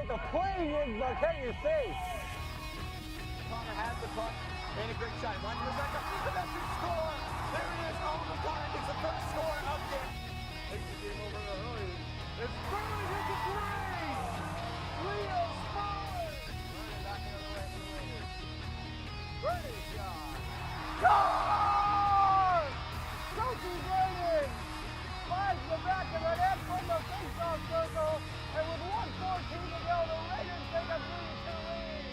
great. The play, can you see? Connor has the puck. Made a great shot. Launches the back up. And that's the score. There it is. Oliver Connor gets the first score of the Takes the game over early. It's Burley with the three. Leo scores. Running back another way for the Raiders. Great shot. Score! Sophie Brayden finds the back of the net from the faceoff circle, and with 1:14 to go, the Raiders take a 3-2 lead.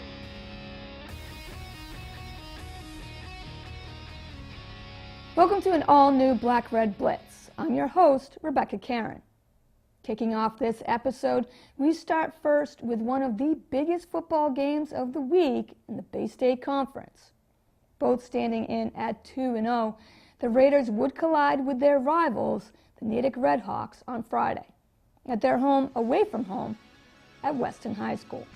Welcome to an all-new Black-Red Blitz. I'm your host, Rebecca Karen. Kicking off this episode, we start first with one of the biggest football games of the week in the Bay State Conference. Both standing in at 2-0, the Raiders would collide with their rivals, the Natick Redhawks, on Friday, at their home away from home at Weston High School.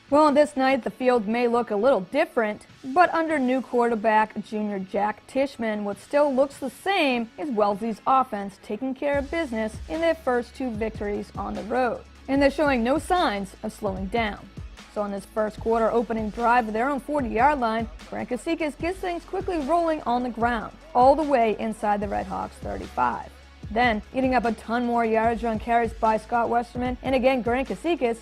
Well, on this night, the field may look a little different, but under new quarterback junior Jack Tishman, what still looks the same is Wellesley's offense taking care of business in their first two victories on the road. And they're showing no signs of slowing down. So on this first quarter opening drive of their own 40-yard line, Braintree gets things quickly rolling on the ground, all the way inside the Redhawks 35. Then, eating up a ton more yardage on carries by Scott Westerman, and again Grant Kasickas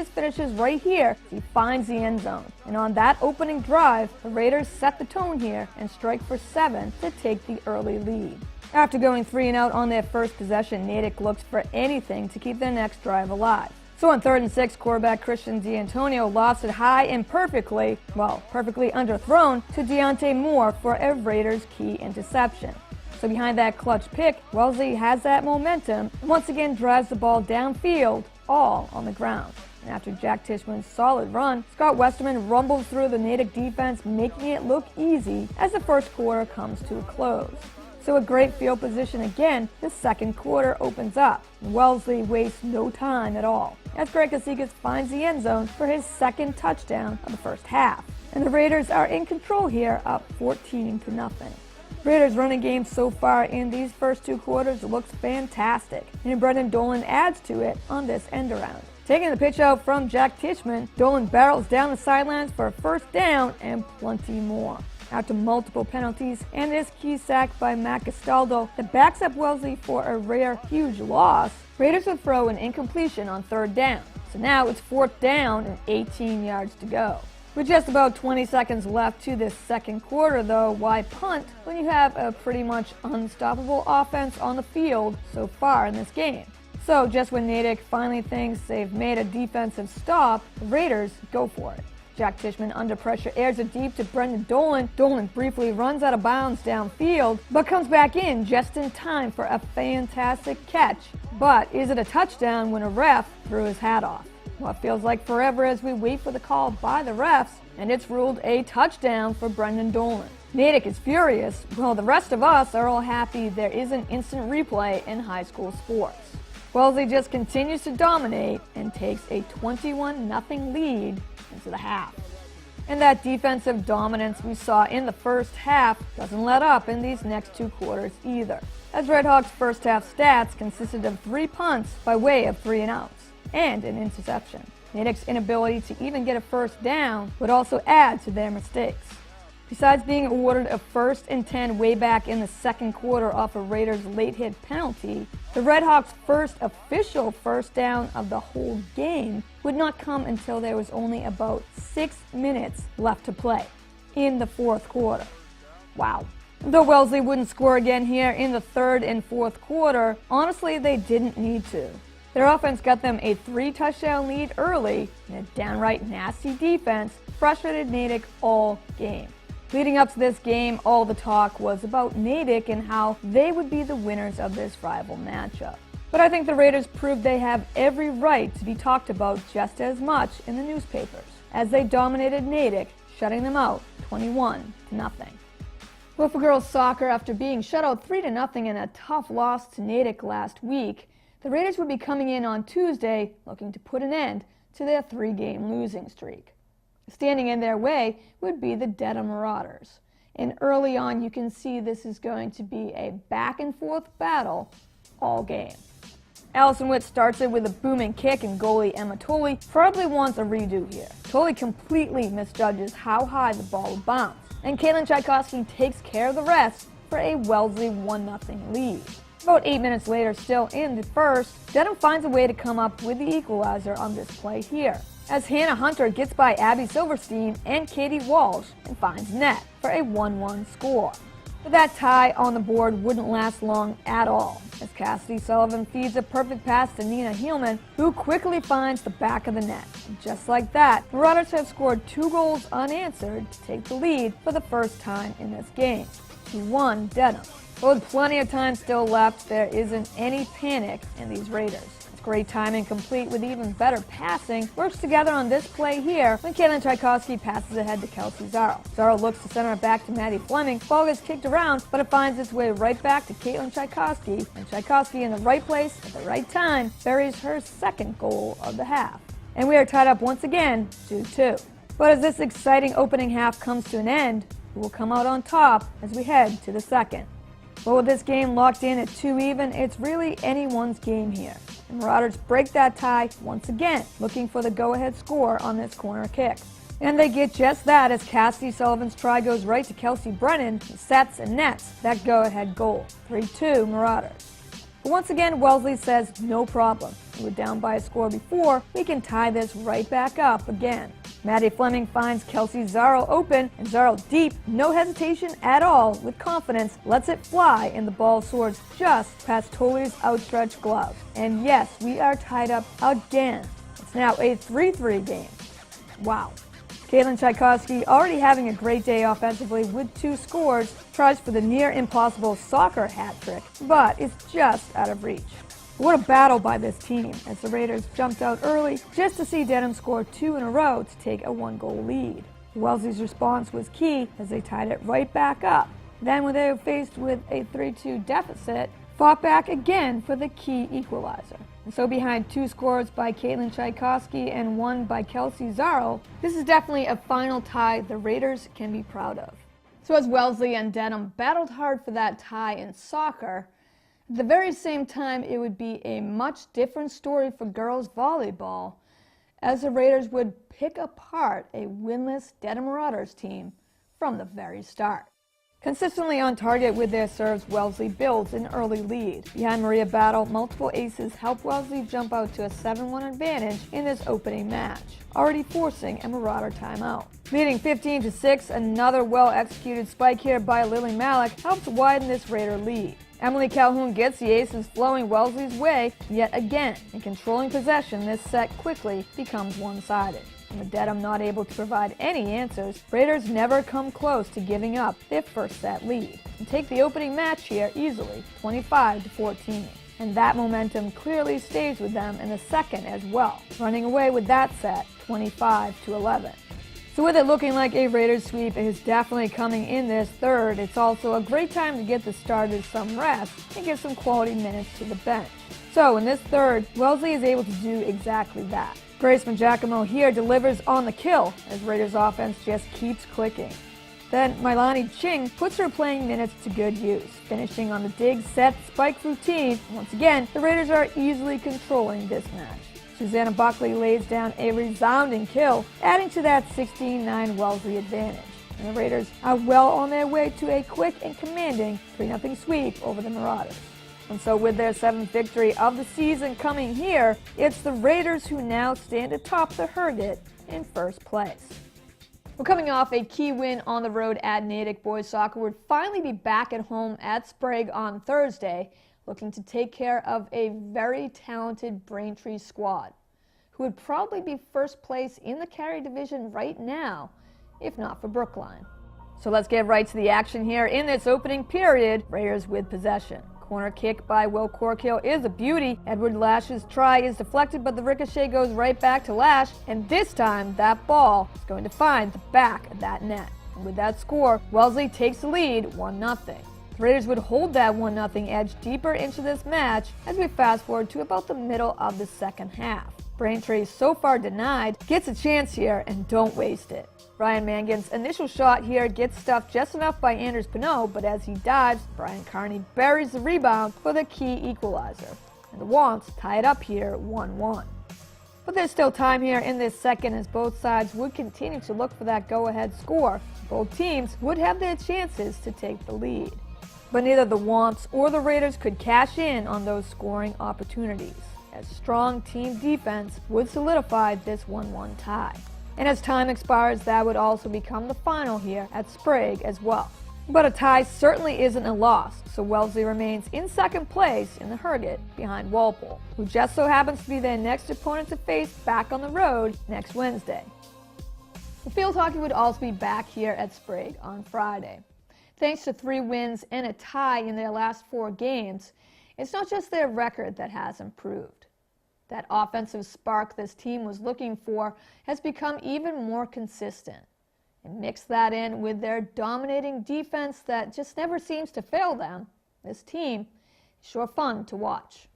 finishes right here as he finds the end zone. And on that opening drive, the Raiders set the tone here and strike for 7 to take the early lead. After going 3 and out on their first possession, Natick looked for anything to keep their next drive alive. So on 3rd and 6, quarterback Christian D'Antonio lost it high and perfectly underthrown to Deontay Moore for a Raiders key interception. So behind that clutch pick, Wellesley has that momentum and once again drives the ball downfield, all on the ground. And after Jack Tishman's solid run, Scott Westerman rumbles through the Natick defense, making it look easy as the first quarter comes to a close. So a great field position again, the second quarter opens up. Wellesley wastes no time at all, as Grant Kasickas finds the end zone for his second touchdown of the first half. And the Raiders are in control here, up 14-0. Raiders' running game so far in these first two quarters looks fantastic, and Brendan Dolan adds to it on this end-around. Taking the pitch out from Jack Tishman, Dolan barrels down the sidelines for a first down and plenty more. After multiple penalties and this key sack by Matt Castaldo that backs up Wellesley for a rare huge loss, Raiders will throw an incompletion on 3rd down. So now it's 4th down and 18 yards to go. With just about 20 seconds left to this second quarter, though, why punt when you have a pretty much unstoppable offense on the field so far in this game? So just when Natick finally thinks they've made a defensive stop, the Raiders go for it. Jack Tishman under pressure airs it deep to Brendan Dolan. Dolan briefly runs out of bounds downfield, but comes back in just in time for a fantastic catch. But is it a touchdown when a ref threw his hat off? Well, it feels like forever as we wait for the call by the refs, and it's ruled a touchdown for Brendan Dolan. Natick is furious, while the rest of us are all happy there is an instant replay in high school sports. Wellesley just continues to dominate and takes a 21-0 lead into the half. And that defensive dominance we saw in the first half doesn't let up in these next two quarters either, as Redhawks' first half stats consisted of 3 punts by way of 3 and outs and an interception. Natick's inability to even get a first down would also add to their mistakes. Besides being awarded a 1st and 10 way back in the second quarter off a Raiders late hit penalty, the Redhawks' first official first down of the whole game would not come until there was only about 6 minutes left to play in the 4th quarter. Wow. Though Wellesley wouldn't score again here in the 3rd and 4th quarter, honestly they didn't need to. Their offense got them a 3-touchdown lead early, and a downright nasty defense frustrated Natick all game. Leading up to this game, all the talk was about Natick and how they would be the winners of this rival matchup. But I think the Raiders proved they have every right to be talked about just as much in the newspapers, as they dominated Natick, shutting them out 21-0. Well, for girls soccer, after being shut out 3-0 in a tough loss to Natick last week, the Raiders would be coming in on Tuesday looking to put an end to their 3-game losing streak. Standing in their way would be the Dedham Marauders. And early on you can see this is going to be a back and forth battle all game. Allison Witt starts it with a booming kick, and goalie Emma Tolley probably wants a redo here. Tolley completely misjudges how high the ball will bounce, and Caitlin Tchaikovsky takes care of the rest for a Wellesley 1-0 lead. About 8 minutes later, still in the first, Dedham finds a way to come up with the equalizer on this play here, as Hannah Hunter gets by Abby Silverstein and Katie Walsh and finds net for a 1-1 score. But that tie on the board wouldn't last long at all, as Cassidy Sullivan feeds a perfect pass to Nina Heelman, who quickly finds the back of the net. And just like that, Marauders have scored 2 goals unanswered to take the lead for the first time in this game. 2-1 Dedham. But with plenty of time still left, there isn't any panic in these Raiders. It's great timing, complete with even better passing, works together on this play here when Caitlin Tchaikovsky passes ahead to Kelsey Zaro. Zaro looks to center it back to Maddie Fleming. Ball gets kicked around, but it finds its way right back to Caitlin Tchaikovsky, and Tchaikovsky in the right place at the right time buries her second goal of the half. And we are tied up once again, 2-2. But as this exciting opening half comes to an end, we will come out on top as we head to the second. But with this game locked in at 2 even, it's really anyone's game here. And Marauders break that tie once again, looking for the go-ahead score on this corner kick. And they get just that as Cassidy Sullivan's try goes right to Kelsey Brennan, who sets and nets that go-ahead goal. 3-2 Marauders. But once again, Wellesley says no problem. We were down by a score before, we can tie this right back up again. Maddie Fleming finds Kelsey Zaro open, and Zaro deep, no hesitation at all, with confidence, lets it fly, and the ball soars just past Tolley's outstretched glove. And yes, we are tied up again. It's now a 3-3 game. Wow. Caitlin Tchaikovsky, already having a great day offensively with 2 scores, tries for the near impossible soccer hat trick, but it's just out of reach. What a battle by this team, as the Raiders jumped out early just to see Dedham score 2 in a row to take a 1-goal lead. Wellesley's response was key as they tied it right back up. Then when they were faced with a 3-2 deficit, fought back again for the key equalizer. And so behind 2 scores by Caitlin Tchaikovsky and 1 by Kelsey Zaro, this is definitely a final tie the Raiders can be proud of. So as Wellesley and Dedham battled hard for that tie in soccer, at the very same time, it would be a much different story for girls volleyball, as the Raiders would pick apart a winless Dedham Marauders team from the very start. Consistently on target with their serves, Wellesley builds an early lead. Behind Maria Battle, multiple aces help Wellesley jump out to a 7-1 advantage in this opening match, already forcing a Marauder timeout. Leading 15-6, another well-executed spike here by Lily Malik helps widen this Raider lead. Emily Calhoun gets the aces flowing Wellesley's way yet again, and controlling possession, this set quickly becomes one-sided. And with Dedham not able to provide any answers, Raiders never come close to giving up their first set lead, and take the opening match here easily, 25-14. And that momentum clearly stays with them in the second as well, running away with that set, 25-11. So with it looking like a Raiders sweep is definitely coming in this third, it's also a great time to get the starters some rest and give some quality minutes to the bench. So in this third, Wellesley is able to do exactly that. Grace Giacomo here delivers on the kill as Raiders offense just keeps clicking. Then Milani Ching puts her playing minutes to good use, finishing on the dig, set, spike routine. Once again, the Raiders are easily controlling this match. Susanna Buckley lays down a resounding kill, adding to that 16-9 Wellesley advantage. And the Raiders are well on their way to a quick and commanding 3-0 sweep over the Marauders. And so with their 7th victory of the season coming here, it's the Raiders who now stand atop the Herget in first place. We're coming off a key win on the road at Natick. Boys soccer would finally be back at home at Sprague on Thursday, looking to take care of a very talented Braintree squad, who would probably be first place in the Carry division right now, if not for Brookline. So let's get right to the action here in this opening period. Raiders with possession. Corner kick by Will Corkill is a beauty. Edward Lash's try is deflected, but the ricochet goes right back to Lash, and this time that ball is going to find the back of that net. And with that score, Wellesley takes the lead 1-0. The Raiders would hold that 1-0 edge deeper into this match as we fast forward to about the middle of the second half. Braintree, so far denied, gets a chance here and don't waste it. Brian Mangan's initial shot here gets stuffed just enough by Anders Pinot, but as he dives, Brian Carney buries the rebound for the key equalizer. and the Womps tie it up here 1-1. But there's still time here in this second as both sides would continue to look for that go-ahead score. Both teams would have their chances to take the lead. But neither the Womps or the Raiders could cash in on those scoring opportunities, as strong team defense would solidify this 1-1 tie. And as time expires, that would also become the final here at Sprague as well. But a tie certainly isn't a loss, so Wellesley remains in second place in the Herget behind Walpole, who just so happens to be their next opponent to face back on the road next Wednesday. The field hockey would also be back here at Sprague on Friday. Thanks to 3 wins and a tie in their last 4 games, it's not just their record that has improved. That offensive spark this team was looking for has become even more consistent. And mix that in with their dominating defense that just never seems to fail them, this team is sure fun to watch.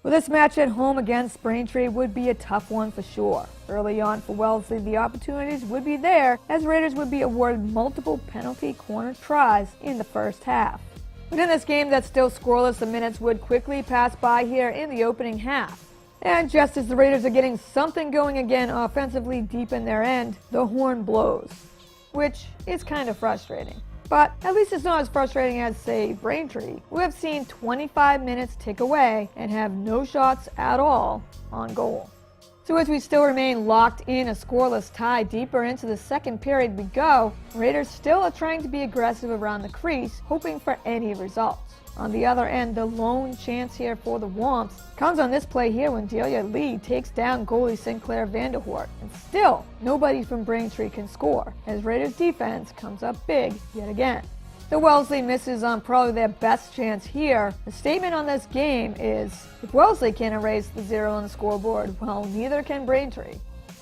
Well, this match at home against Braintree would be a tough one for sure. Early on for Wellesley, the opportunities would be there as Raiders would be awarded multiple penalty corner tries in the first half. But in this game that's still scoreless, the minutes would quickly pass by here in the opening half. And just as the Raiders are getting something going again offensively deep in their end, the horn blows, which is kind of frustrating. But at least it's not as frustrating as, say, Braintree, who have seen 25 minutes tick away and have no shots at all on goal. So as we still remain locked in a scoreless tie deeper into the second period we go, Raiders still are trying to be aggressive around the crease, hoping for any results. On the other end, the lone chance here for the Womps comes on this play here when Delia Lee takes down goalie Sinclair Vanderhoort. And still, nobody from Braintree can score, as Raiders defense comes up big yet again. The Wellesley misses on probably their best chance here. The statement on this game is, if Wellesley can't erase the 0 on the scoreboard, well, neither can Braintree.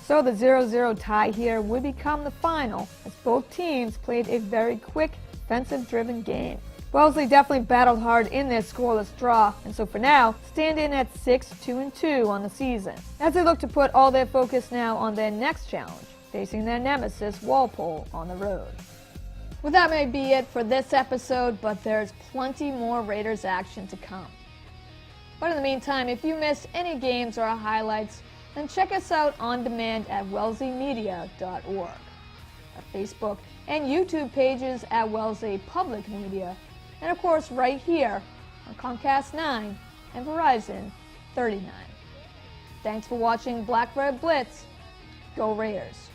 So the 0-0 tie here would become the final, as both teams played a very quick, defensive-driven game. Wellesley definitely battled hard in their scoreless draw, and so for now, stand in at 6-2-2 on the season, as they look to put all their focus now on their next challenge, facing their nemesis Walpole on the road. Well, that may be it for this episode, but there's plenty more Raiders action to come. But in the meantime, if you missed any games or highlights, then check us out on demand at wellesleymedia.org. Our Facebook and YouTube pages at Wellesley Public Media, and of course right here on Comcast 9 and Verizon 39. Thanks for watching Black Red Blitz. Go Raiders!